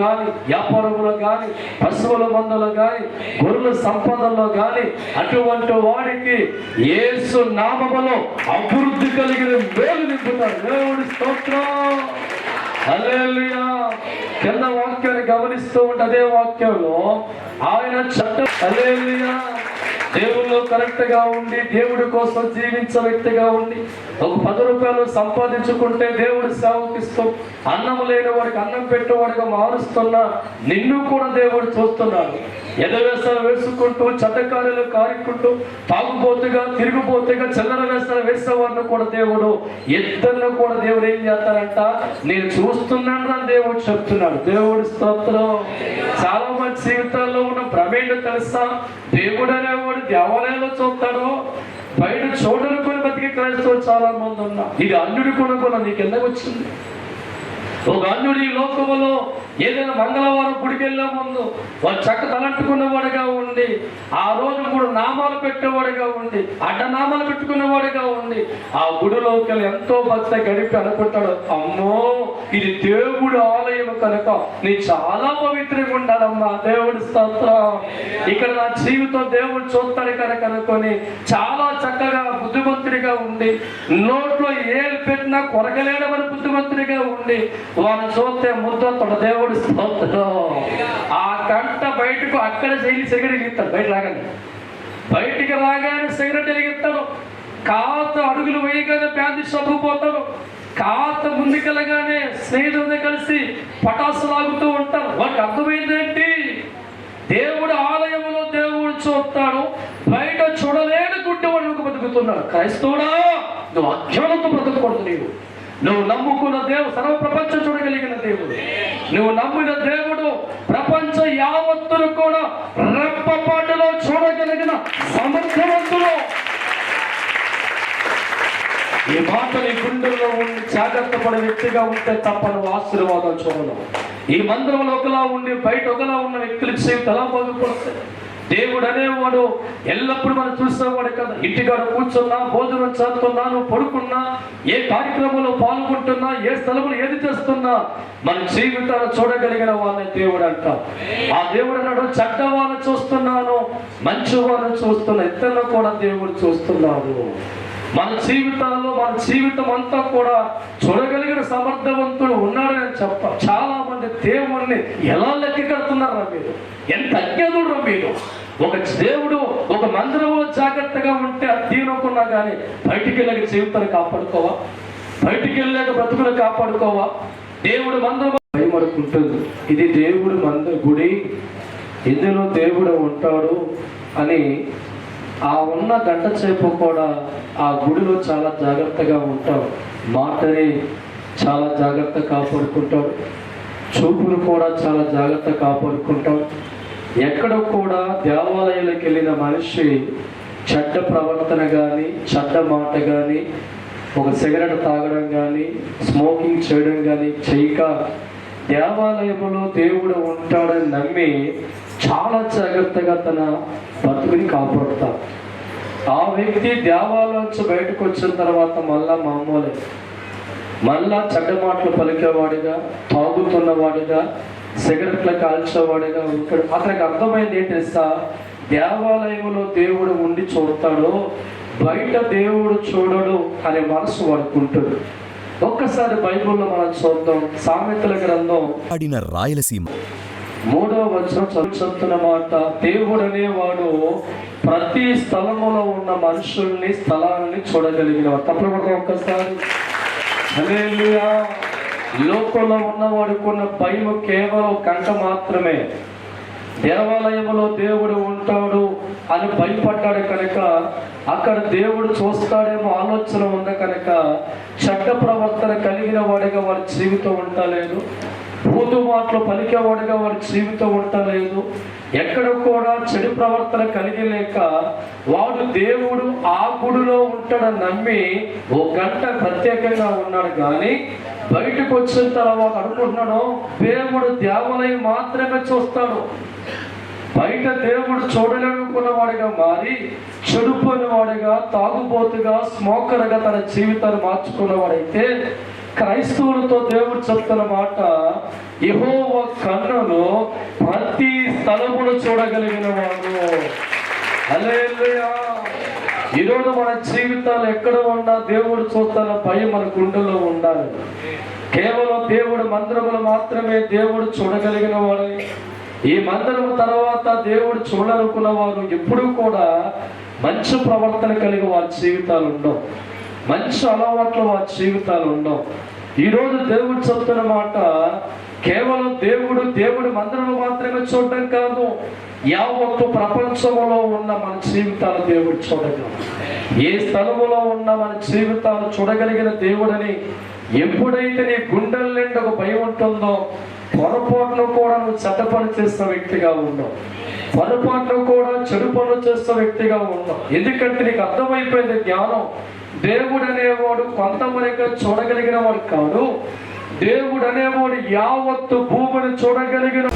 కానీ, వ్యాపారంలో కానీ, పశువుల మందులో కానీ, గొర్రెల సంపదల్లో కానీ అటువంటి వాడికి యేసు నామములో అభివృద్ధి కలిగిన మేలు నింపుతాడు. దేవుడి స్తోత్రం, హల్లెలూయా. కింద వాక్యాన్ని గమనిస్తూ ఉంటే అదే వాక్యంలో ఆయన చట్టం, హల్లెలూయా, దేవుళ్ళు కరెక్ట్ గా ఉండి దేవుడి కోసం జీవించే వ్యక్తిగా ఉండి ఒక 10 రూపాయలు సంపాదించుకుంటే దేవుడి సేవకిస్తూ అన్నం లేని వాడికి అన్నం పెట్టేవాడిగా మారుస్తున్నా నిన్ను కూడా దేవుడు చూస్తున్నాడు. ఎదవేసాలు వేసుకుంటూ చట్టకార్యాలు కారుకుంటూ తాగుబోతుగా తిరుగుబోతుగా చిల్లర వేసాలు వేసేవాడిని కూడా దేవుడు ఇద్దరిని కూడా దేవుడు ఏం చేస్తారంట, నేను చూస్తున్నాను అని దేవుడు చెప్తున్నాడు. దేవుడి స్తోత్రం. చాలా మంది జీవితాల్లో ఉన్న ప్రమేయం తెలుసా, దేవుడు అనేవాడు దేవాలయంలో చూస్తాడు, బయట చూడనుకొని బతికి క్రైస్తవులు చాలా మంది ఉన్నా. ఇది అన్యుడి కూడా నీకు ఎందుకు వచ్చింది? ఒక అన్యుడు ఈ లోకములో ఏదైనా మంగళవారం గుడికి వెళ్ళే ముందు వాడు చక్క తలంటుకున్నవాడుగా ఉండి, ఆ రోజు 3 నామాలు పెట్టేవాడుగా ఉండి, అడ్డనామాలు పెట్టుకునేవాడుగా ఉండి, ఆ గుడిలోకి వెళ్ళి ఎంతో భక్తి గడిపి అనుకుంటాడు, అమ్మో ఇది దేవుడి ఆలయం కనుక నీ చాలా పవిత్రంగా ఉండాలమ్మా. దేవుడి స్తోత్రం. ఇక్కడ నా జీవితం దేవుడు చూస్తాడు కనుక అనుకొని చాలా చక్కగా బుద్ధిమంతుడిగా ఉండి, నోట్లో ఏలు పెట్టినా కొరకలేడమని బుద్ధిమంతుడిగా ఉండి వాడు చూస్తే ముద్దొస్తాడు. దేవుడి స్తోత్రం. ఆ కంట బయటకు అక్కడ చేయి సిగరెట్ వెలిగిస్తాడు. బయటికి రాగానే సిగరెట్ వెలిగిస్తాడు. కాత అడుగులు వేయగానే ప్యాంతి సబ్బుపోతాడు. కాత ముందుకెళ్ళగానే స్నేహితులతో కలిసి పటాసు లాగుతూ ఉంటారు. వాడికి అర్థమైందేంటి? దేవుడు ఆలయంలో దేవుడు చూస్తాడు, బయట చూడలేని గుడ్డివాడు బతుకుతున్నాడు. క్రైస్తవుడా, నువ్వు అజ్ఞానంతో బ్రతకూడదు. నువ్వు నమ్ముకున్న దేవుడు సర్వ ప్రపంచం చూడగలిగిన దేవుడు. నువ్వు నమ్మిన దేవుడు ప్రపంచం యావత్తును కూడా రెప్పపాటులో చూడగలిగిన సమర్థవంతులు. ఈ మాట నీ గుండెల్లో ఉండి జాగ్రత్త పడే వ్యక్తిగా ఉంటే తప్ప నువ్వు ఆశీర్వాదం చూడలేవు. ఈ మందిరంలో ఒకలా ఉండి బయట ఒకలా ఉన్న వ్యక్తుల జీవితం ఎలా బాగుపడతాయి? దేవుడు అనేవాడు ఎల్లప్పుడూ మనం చూసేవాడు కదా. ఇంటికాడ కూర్చున్నా, భోజనం చేస్తున్నా, నువ్వు పడుకున్నా, ఏ కార్యక్రమంలో పాల్గొంటున్నా, ఏ స్థలంలో ఏది చేస్తున్నా మన జీవితాన్ని చూడగలిగిన వాళ్ళని దేవుడు అంటాం. ఆ దేవుడు అన్నాడు, చెడ్డవాళ్ళని చూస్తున్నాను, మంచి వాళ్ళని చూస్తున్నా, ఇద్దరు కూడా దేవుడు చూస్తున్నాడు. మన జీవితాల్లో మన జీవితం అంతా కూడా చూడగలిగిన సమర్థవంతుడు ఉన్నాడని చెప్ప. చాలా మంది దేవుణ్ణి ఎలా లెక్క కడుతున్నారా మీరు? ఎంత అజ్ఞానుడు మీరు! ఒక దేవుడు ఒక మందిరంలో జాగ్రత్తగా ఉంటే అది తీనుకున్నా కానీ బయటికి వెళ్ళక జీవితాన్ని కాపాడుకోవా? బయటికి వెళ్ళాక బ్రతుకులు కాపాడుకోవా? దేవుడు మందిరం భయపడుకుంటుంది. ఇది దేవుడు గుడి, ఇందులో దేవుడు ఉంటాడు అని ఆ ఉన్న గంట సేపు కూడా ఆ గుడిలో చాలా జాగ్రత్తగా ఉంటాడు. మాటని చాలా జాగ్రత్త కాపాడుకుంటాడు. చూపును కూడా చాలా జాగ్రత్త కాపాడుకుంటాడు. ఎక్కడ కూడా దేవాలయాలకు వెళ్ళిన మనిషి చెడ్డ ప్రవర్తన కానీ, చెడ్డ మాట కానీ, ఒక సిగరెట్ తాగడం కానీ, స్మోకింగ్ చేయడం కానీ చేయక దేవాలయంలో దేవుడు ఉంటాడని నమ్మి చాలా జాగ్రత్తగా తన బతుకుని కాపాడుతాడు. ఆ వ్యక్తి దేవాలయం నుంచి బయటకు వచ్చిన తర్వాత మళ్ళా మామూలే, మళ్ళా చెడ్డ మాటలు పలికేవాడిగా, తాగుతున్నవాడిగా, సిగరెట్లు కాల్చేవాడిగా ఉంటాడు. అతనికి అర్థమైంది ఏంటి తెలుసా? దేవాలయంలో దేవుడు ఉండి చూడతాడు, బయట దేవుడు చూడడు అనే మనసు వాడుకుంటాడు. ఒక్కసారి బైబిల్లో మనం చూద్దాం. సామెతల గ్రంథం రాయలసీమ 3వ వచనం చదువుతున్న మాట, దేవుడు అనేవాడు ప్రతి స్థలములో ఉన్న మనుషుల్ని, స్థలాన్ని చూడగలిగిన వాడు. తప్పకుండా ఒక్కసారి హల్లెలూయా. లోకంలో ఉన్నవాడికి ఉన్న భయం కేవలం కంట మాత్రమే. దేవాలయంలో దేవుడు ఉంటాడు అని భయపడ్డాడు కనుక, అక్కడ దేవుడు చూస్తాడేమో ఆలోచన ఉంది కనుక చెడ్డ ప్రవర్తన కలిగిన వాడిగా వాడి జీవితం ఉండలేదు. బూతు మాటలు పలికేవాడిగా వాడి జీవితం ఉండలేదు. ఎక్కడ కూడా చెడు ప్రవర్తన కలిగి లేక వాడు దేవుడు ఆ గుడిలో ఉంటాడని నమ్మి ఓ గంట ప్రత్యేకంగా ఉన్నాడు. కానీ బయటకు వచ్చిన తర్వాత అనుకుంటున్నాడు దేవుడు దేవాలయం మాత్రమే చూస్తాడు. బయట దేవుడు చూడలేనుకున్న వాడిగా మారి చెడుపోయిన వాడిగా, తాగుబోతుగా, స్మోకర్గా తన జీవితాన్ని మార్చుకున్నవాడైతే క్రైస్తవులతో దేవుడు చెప్తున్న మాట, యెహోవా కన్నులు ప్రతి స్థలమును చూడగలిగిన వాడు. హల్లెలూయా. ఈరోజు మన జీవితాలు ఎక్కడ ఉన్నా దేవుడు చూస్తున్న భయం మన గుండెలో ఉండాలి. కేవలం దేవుడు మందిరములు మాత్రమే దేవుడు చూడగలిగిన వాడు. ఈ మందిరం తర్వాత దేవుడు చూడాలనుకున్న వారు ఎప్పుడూ కూడా మంచి ప్రవర్తన కలిగి వారి జీవితాలు ఉండవు, మంచి అలవాట్లు వారి జీవితాలు ఉండవు. ఈరోజు దేవుడు చెప్తున్న మాట, కేవలం దేవుడు మందిరంలో మాత్రమే చూడడం కాదు, యావత్తు ప్రపంచంలో ఉన్న మన జీవితాలు దేవుడు చూడగలడు. ఏ స్థలములో ఉన్న మన జీవితాలు చూడగలిగిన దేవుడని ఎప్పుడైతే నీ గుండెల నిండా ఒక భయం ఉంటుందో, పొరపాటును కూడా నువ్వు చెడ్డ పని చేస్తున్న వ్యక్తిగా ఉండవు, పొరపాటును కూడా చెడు పనులు చేస్తున్న వ్యక్తిగా ఉండవు. ఎందుకంటే నీకు అర్థమైపోయింది జ్ఞానం, దేవుడు అనేవాడు కొంతమందిగా చూడగలిగిన వాడు కాదు, దేవుడు అనేవాడు యావత్తు భూమిని చూడగలిగిన